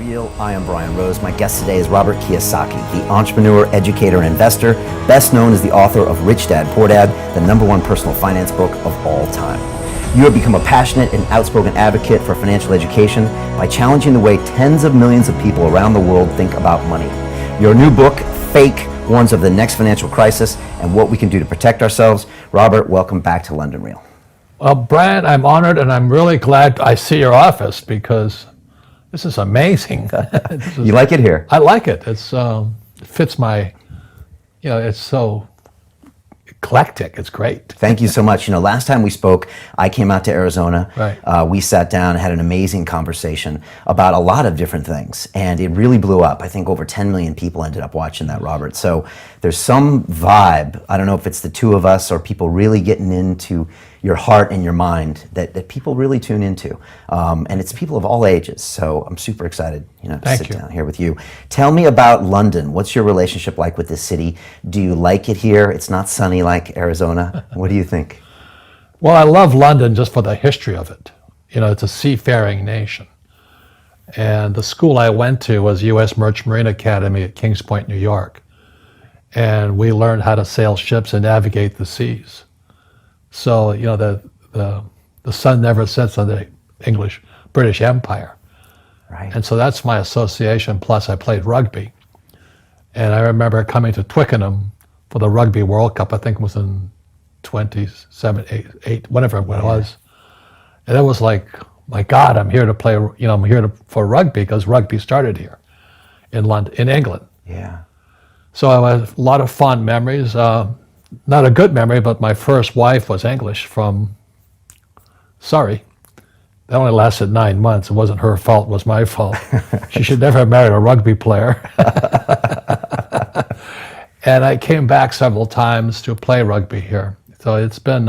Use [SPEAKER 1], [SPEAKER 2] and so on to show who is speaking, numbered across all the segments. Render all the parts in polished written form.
[SPEAKER 1] Real. I am Brian Rose. My guest today is Robert Kiyosaki, the entrepreneur, educator, and investor, best known as the author of Rich Dad, Poor Dad, the #1 personal finance book of all time. You have become a passionate and outspoken advocate for financial education by challenging the way tens of millions of people around the world think about money. Your new book, Fake, warns of the next financial crisis and what we can do to protect ourselves. Robert, welcome back to London Real.
[SPEAKER 2] Well, Brad, I'm honored and I'm really glad I see your office because this is amazing.
[SPEAKER 1] You like it here?
[SPEAKER 2] I like it. It fits my, it's so eclectic. It's great.
[SPEAKER 1] Thank you so much. Last time we spoke, I came out to Arizona.
[SPEAKER 2] Right.
[SPEAKER 1] We sat down, had an amazing conversation about a lot of different things, and it really blew up. I think over 10 million people ended up watching that, Robert. So there's some vibe, I don't know if it's the two of us or people really getting into your heart and your mind that people really tune into. And it's people of all ages. So I'm super excited to sit down here with you. Tell me about London. What's your relationship like with this city? Do you like it here? It's not sunny like Arizona. What do you think?
[SPEAKER 2] Well, I love London just for the history of it. It's a seafaring nation. And the school I went to was U.S. Merchant Marine Academy at Kings Point, New York. And we learned how to sail ships and navigate the seas. So, the sun never sets on the British Empire.
[SPEAKER 1] Right. And
[SPEAKER 2] so that's my association, plus I played rugby. And I remember coming to Twickenham for the Rugby World Cup, I think it was in 27, 8, whatever it was. And it was like, my God, I'm here to play, I'm here for rugby because rugby started here in London, in England.
[SPEAKER 1] Yeah.
[SPEAKER 2] So I had a lot of fond memories. Not a good memory, but my first wife was English from Surrey. That only lasted 9 months. It wasn't her fault, it was my fault. She should never have married a rugby player. And I came back several times to play rugby here. So it's been,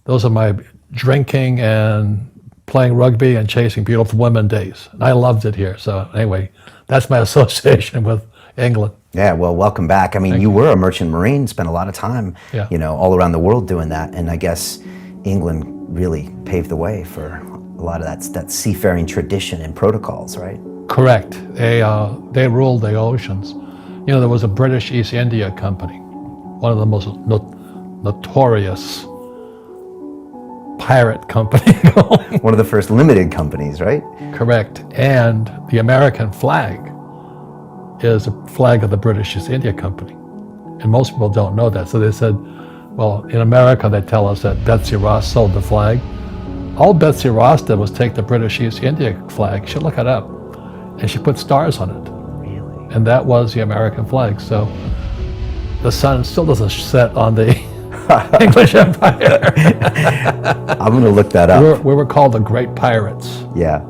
[SPEAKER 2] those are my drinking and playing rugby and chasing beautiful women days. And I loved it here. So anyway, that's my association with England.
[SPEAKER 1] Yeah, well, welcome back. I mean, you were a merchant marine, spent a lot of time, all around the world doing that. And I guess England really paved the way for a lot of that seafaring tradition and protocols, right?
[SPEAKER 2] Correct. They ruled the oceans. There was a British East India Company, one of the most notorious pirate company going.
[SPEAKER 1] One of the first limited companies, right?
[SPEAKER 2] Correct. And the American flag is a flag of the British East India Company. And most people don't know that. So they said, well, in America, they tell us that Betsy Ross sold the flag. All Betsy Ross did was take the British East India flag. You should look it up. And she put stars on it.
[SPEAKER 1] Really?
[SPEAKER 2] And that was the American flag. So the sun still doesn't set on the English Empire.
[SPEAKER 1] I'm going to look that up.
[SPEAKER 2] We were called the Great Pirates.
[SPEAKER 1] Yeah.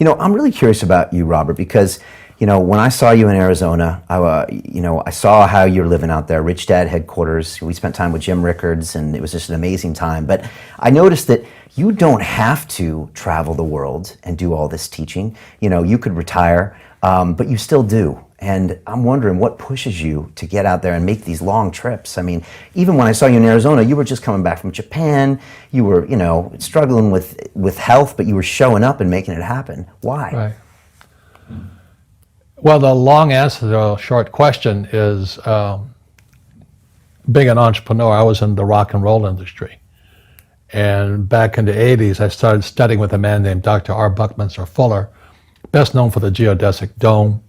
[SPEAKER 1] I'm really curious about you, Robert, because when I saw you in Arizona, I saw how you're living out there, Rich Dad headquarters. We spent time with Jim Rickards, and it was just an amazing time. But I noticed that you don't have to travel the world and do all this teaching. You could retire, but you still do. And I'm wondering what pushes you to get out there and make these long trips. I mean, even when I saw you in Arizona, you were just coming back from Japan. You were, struggling with health, but you were showing up and making it happen. Why?
[SPEAKER 2] Right. Well, the long answer to the short question is being an entrepreneur. I was in the rock and roll industry. And back in the 80s, I started studying with a man named Dr. R. Buckminster Fuller, best known for the geodesic dome.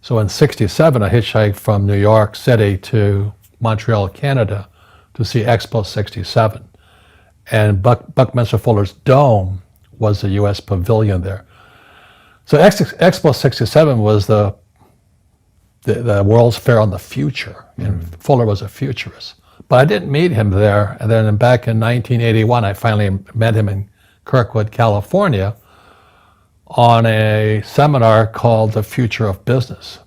[SPEAKER 2] So in '67, I hitchhiked from New York City to Montreal, Canada to see Expo 67. And Buckminster Fuller's dome was the U.S. pavilion there. So Expo 67 was the World's Fair on the Future, and Fuller was a futurist. But I didn't meet him there, and then back in 1981, I finally met him in Kirkwood, California, on a seminar called The Future of Business.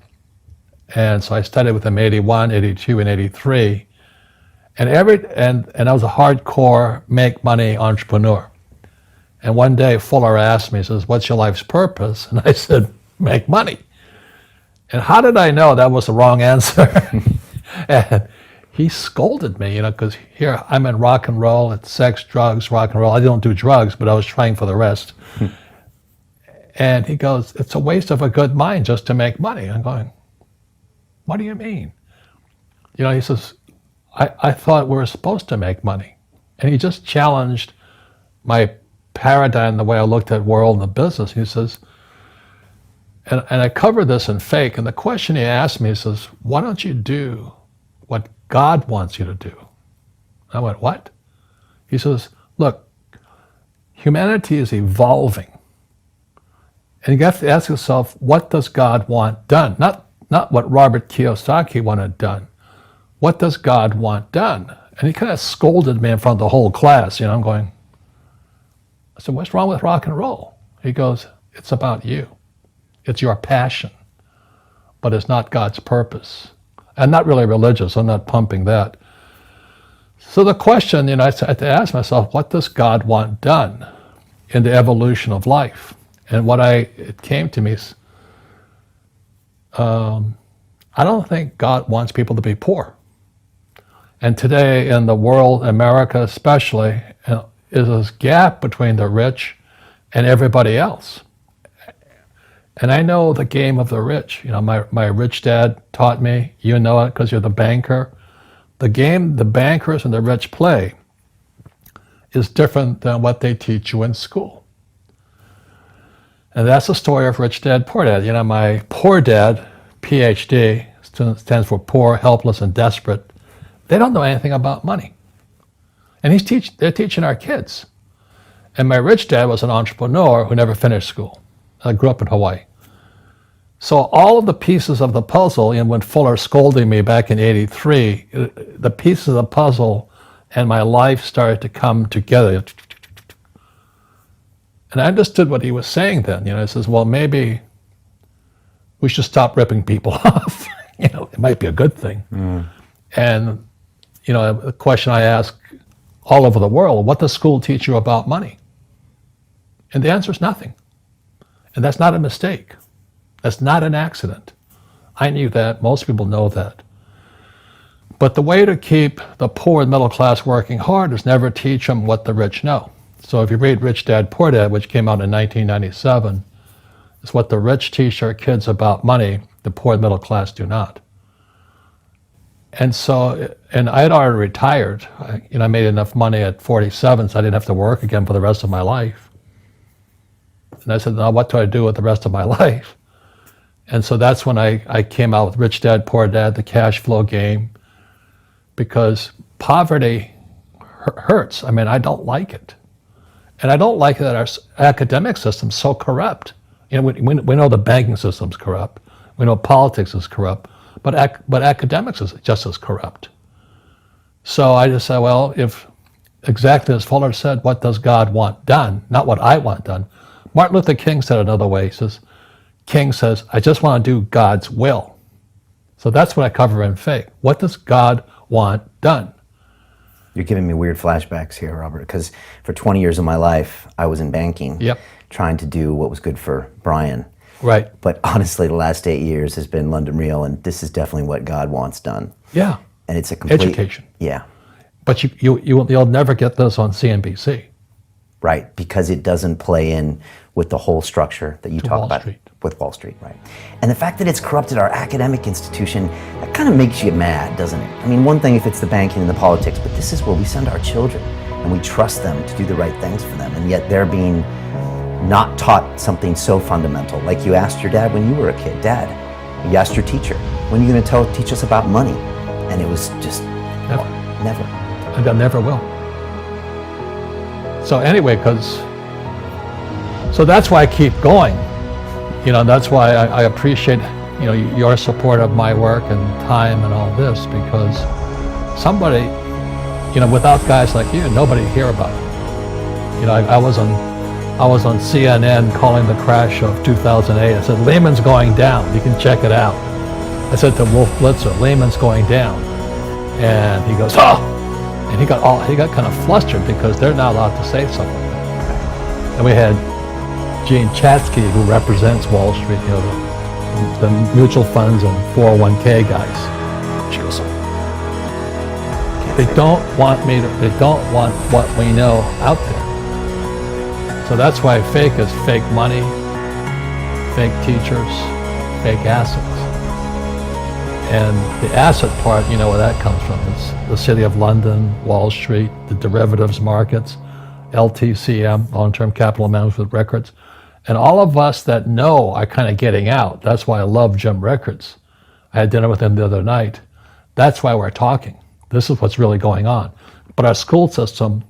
[SPEAKER 2] And so I studied with him 81, 82, and 83, and I was a hardcore make money entrepreneur. And one day Fuller asked me, he says, "What's your life's purpose?" And I said, "Make money." And how did I know that was the wrong answer? And he scolded me, because here I'm in rock and roll, it's sex, drugs, rock and roll. I don't do drugs, but I was trying for the rest. And he goes, it's a waste of a good mind just to make money. I'm going, what do you mean? He says, I thought we were supposed to make money. And he just challenged my paradigm, the way I looked at world and the business. He says, and I covered this in Fake, and the question he asked me, he says, why don't you do what God wants you to do? I went, what? He says, look, humanity is evolving. And you have to ask yourself, what does God want done? Not what Robert Kiyosaki wanted done. What does God want done? And he kind of scolded me in front of the whole class. I'm going, I said, what's wrong with rock and roll? He goes, it's about you. It's your passion, but it's not God's purpose. I'm not really religious. I'm not pumping that. So the question, I had to ask myself, what does God want done in the evolution of life? And it came to me is, I don't think God wants people to be poor. And today in the world, America especially, is this gap between the rich and everybody else. And I know the game of the rich. My rich dad taught me, you know it because you're the banker. The game the bankers and the rich play is different than what they teach you in school. And that's the story of Rich Dad, Poor Dad. My poor dad, PhD, stands for poor, helpless, and desperate. They don't know anything about money. And they're teaching our kids. And my rich dad was an entrepreneur who never finished school. I grew up in Hawaii. So all of the pieces of the puzzle, when Fuller scolded me back in '83, the pieces of the puzzle and my life started to come together. And I understood what he was saying then. He says, well, maybe we should stop ripping people off. It might be a good thing. And, a question I ask all over the world, what does school teach you about money? And the answer is nothing. And that's not a mistake. That's not an accident. I knew that. Most people know that. But the way to keep the poor and middle class working hard is never teach them what the rich know. So if you read Rich Dad, Poor Dad, which came out in 1997, it's what the rich teach their kids about money, the poor and middle class do not. And I had already retired. I made enough money at 47, so I didn't have to work again for the rest of my life. And I said, now what do I do with the rest of my life? And so that's when I came out with Rich Dad, Poor Dad, the cash flow game, because poverty hurts. I don't like it. And I don't like that our academic system's so corrupt. We know the banking system's corrupt. We know politics is corrupt. But academics is just as corrupt. So I just said, well, if exactly as Fuller said, what does God want done? Not what I want done. Martin Luther King said it another way. King says, I just want to do God's will. So that's what I cover in Fake. What does God want done?
[SPEAKER 1] You're giving me weird flashbacks here, Robert, because for 20 years of my life, I was in banking, trying to do what was good for Brian.
[SPEAKER 2] Right.
[SPEAKER 1] But honestly, the last 8 years has been London Real, and this is definitely what God wants done.
[SPEAKER 2] Yeah.
[SPEAKER 1] And it's a complete...
[SPEAKER 2] Education.
[SPEAKER 1] Yeah.
[SPEAKER 2] But you'll never get this on CNBC.
[SPEAKER 1] Right, because it doesn't play in with the whole structure that you talk
[SPEAKER 2] Wall
[SPEAKER 1] about.
[SPEAKER 2] Street.
[SPEAKER 1] With Wall Street, right. And the fact that it's corrupted our academic institution, that kind of makes you mad, doesn't it? One thing if it's the banking and the politics, but this is where we send our children, and we trust them to do the right things for them, and yet they're being not taught something so fundamental. Like you asked your dad when you were a kid, Dad, you asked your teacher, when are you going to teach us about money? And it was just,
[SPEAKER 2] never.
[SPEAKER 1] Never.
[SPEAKER 2] I never will. So anyway, so that's why I keep going. That's why I appreciate, your support of my work and time and all this, because somebody, without guys like you, nobody would hear about it. I was on CNN calling the crash of 2008. I said, Lehman's going down. You can check it out. I said to Wolf Blitzer, Lehman's going down. And he goes, oh! And he got kind of flustered because they're not allowed to say something. And we had Gene Chatsky, who represents Wall Street, the mutual funds and 401k guys. She goes, they don't want what we know out there. So that's why Fake is fake money, fake teachers, fake assets. And the asset part, you know where that comes from. It's the City of London, Wall Street, the derivatives markets, LTCM, long-term capital management records. And all of us that know are kind of getting out. That's why I love Jim Rickards. I had dinner with him the other night. That's why we're talking. This is what's really going on. But our school system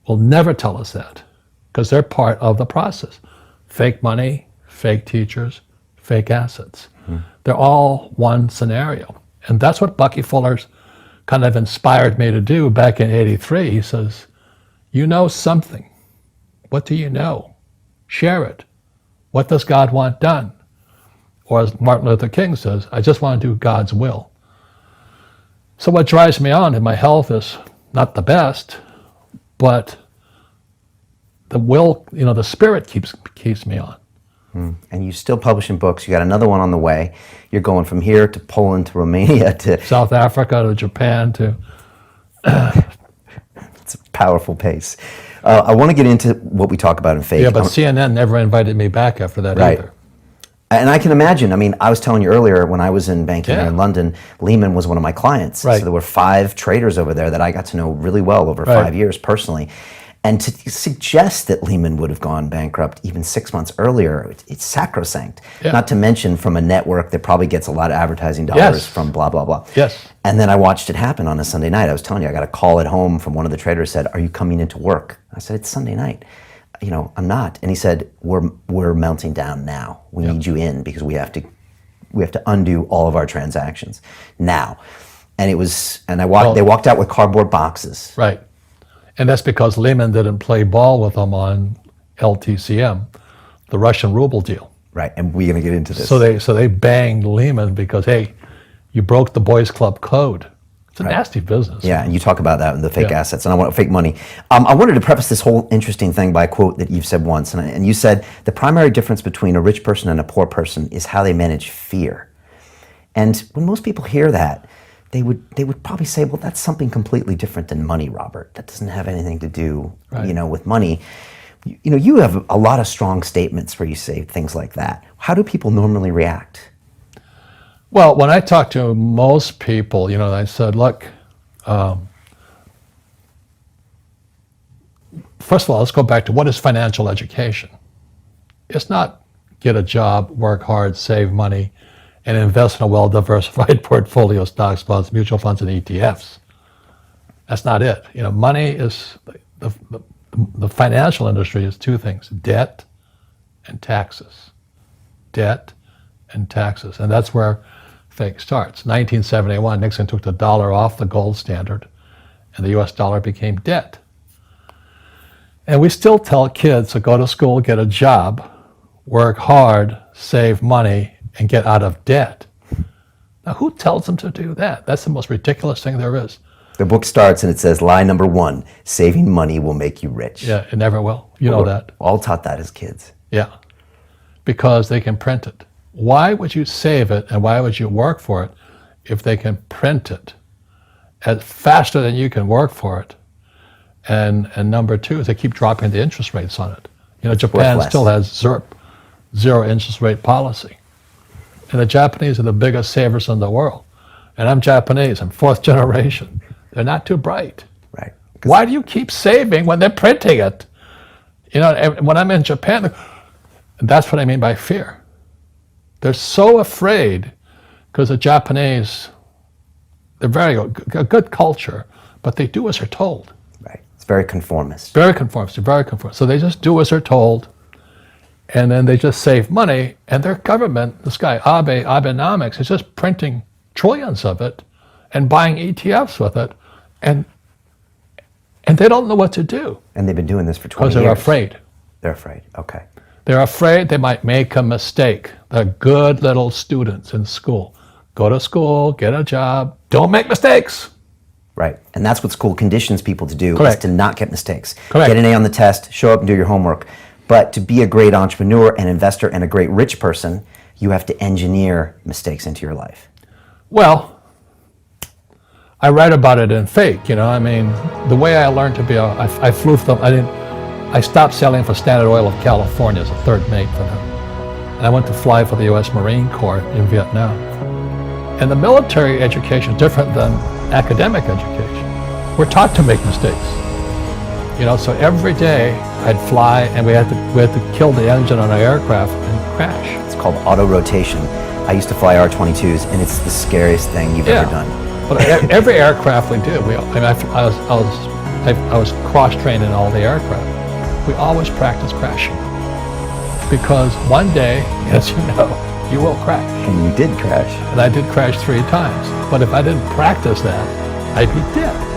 [SPEAKER 2] will never tell us that because they're part of the process. Fake money, fake teachers, fake assets. They're all one scenario. And that's what Bucky Fuller's kind of inspired me to do back in '83. He says, you know something. What do you know? Share it. What does God want done? Or as Martin Luther King says, I just want to do God's will. So what drives me on, and my health is not the best, but the will, the spirit keeps me on.
[SPEAKER 1] And you're still publishing books. You got another one on the way. You're going from here to Poland to Romania to
[SPEAKER 2] South Africa to Japan to...
[SPEAKER 1] It's a powerful pace. I want to get into what we talk about in faith.
[SPEAKER 2] Yeah, but CNN never invited me back after that either.
[SPEAKER 1] And I can imagine. I mean, I was telling you earlier, when I was in banking here in London, Lehman was one of my clients.
[SPEAKER 2] Right.
[SPEAKER 1] So there were 5 traders over there that I got to know really well over 5 years personally. And to suggest that Lehman would have gone bankrupt even 6 months earlier, it's sacrosanct.
[SPEAKER 2] Yeah.
[SPEAKER 1] Not to mention from a network that probably gets a lot of advertising dollars from blah, blah, blah.
[SPEAKER 2] Yes.
[SPEAKER 1] And then I watched it happen on a Sunday night. I was telling you, I got a call at home from one of the traders said, are you coming into work? I said, it's Sunday night. I'm not. And he said, we're melting down now. We need you in because we have to undo all of our transactions now. And they walked out with cardboard boxes.
[SPEAKER 2] Right. And that's because Lehman didn't play ball with them on LTCM, the Russian ruble deal.
[SPEAKER 1] Right, and we're going to get into this.
[SPEAKER 2] So they banged Lehman because, hey, you broke the boys club code. It's a nasty business.
[SPEAKER 1] Yeah, and you talk about that in the fake assets, and I want fake money. I wanted to preface this whole interesting thing by a quote that you've said once, and you said, the primary difference between a rich person and a poor person is how they manage fear. And when most people hear that, they would probably say, well, that's something completely different than money, Robert. That doesn't have anything to do, with money. You have a lot of strong statements where you say things like that. How do people normally react?
[SPEAKER 2] Well, when I talk to most people, I said, look, first of all, let's go back to what is financial education? It's not get a job, work hard, save money, and invest in a well-diversified portfolio of stocks, bonds, mutual funds, and ETFs. That's not it. Money is, the financial industry is 2 things, debt and taxes. Debt and taxes. And that's where fake starts. 1971, Nixon took the dollar off the gold standard, and the US dollar became debt. And we still tell kids to go to school, get a job, work hard, save money, and get out of debt. Now, who tells them to do that? That's the most ridiculous thing there is.
[SPEAKER 1] The book starts and it says, lie number 1, saving money will make you rich.
[SPEAKER 2] Yeah, it never will. You know that.
[SPEAKER 1] All taught that as kids.
[SPEAKER 2] Yeah, because they can print it. Why would you save it and why would you work for it if they can print it faster than you can work for it? And number 2 is they keep dropping the interest rates on it. Japan still has zero interest rate policy. And the Japanese are the biggest savers in the world. And I'm Japanese, I'm 4th generation. They're not too bright.
[SPEAKER 1] Right.
[SPEAKER 2] Why do you keep saving when they're printing it? When I'm in Japan, that's what I mean by fear. They're so afraid because the Japanese, they're a good culture, but they do as they're told.
[SPEAKER 1] Right. It's very conformist.
[SPEAKER 2] Very conformist, very conformist. So they just do as they're told. And then they just save money, and their government, this guy Abenomics, is just printing trillions of it and buying ETFs with it, and they don't know what to do.
[SPEAKER 1] And they've been doing this for 20 years.
[SPEAKER 2] Because they're afraid.
[SPEAKER 1] They're afraid, okay.
[SPEAKER 2] They're afraid they might make a mistake. They're good little students in school. Go to school, get a job, don't make mistakes.
[SPEAKER 1] Right, and that's what school conditions people to do,
[SPEAKER 2] Correct.
[SPEAKER 1] is to not get mistakes.
[SPEAKER 2] Correct.
[SPEAKER 1] Get an A on the test, show up and do your homework. But to be a great entrepreneur and investor and a great rich person, you have to engineer mistakes into your life.
[SPEAKER 2] Well, I write about it in Fake, the way I learned to be I flew them, I stopped selling for Standard Oil of California as a 3rd mate for them. and I went to fly for the U.S. Marine Corps in Vietnam. And the military education is different than academic education. We're taught to make mistakes. So every day I'd fly, and we had to kill the engine on our aircraft and crash.
[SPEAKER 1] It's called auto rotation. I used to fly R-22s, and it's the scariest thing you've ever done.
[SPEAKER 2] But every aircraft we do, I was cross-trained in all the aircraft. We always practice crashing. Because one day, as you know, you will crash.
[SPEAKER 1] And you did crash.
[SPEAKER 2] And I did crash 3 times. But if I didn't practice that, I'd be dead.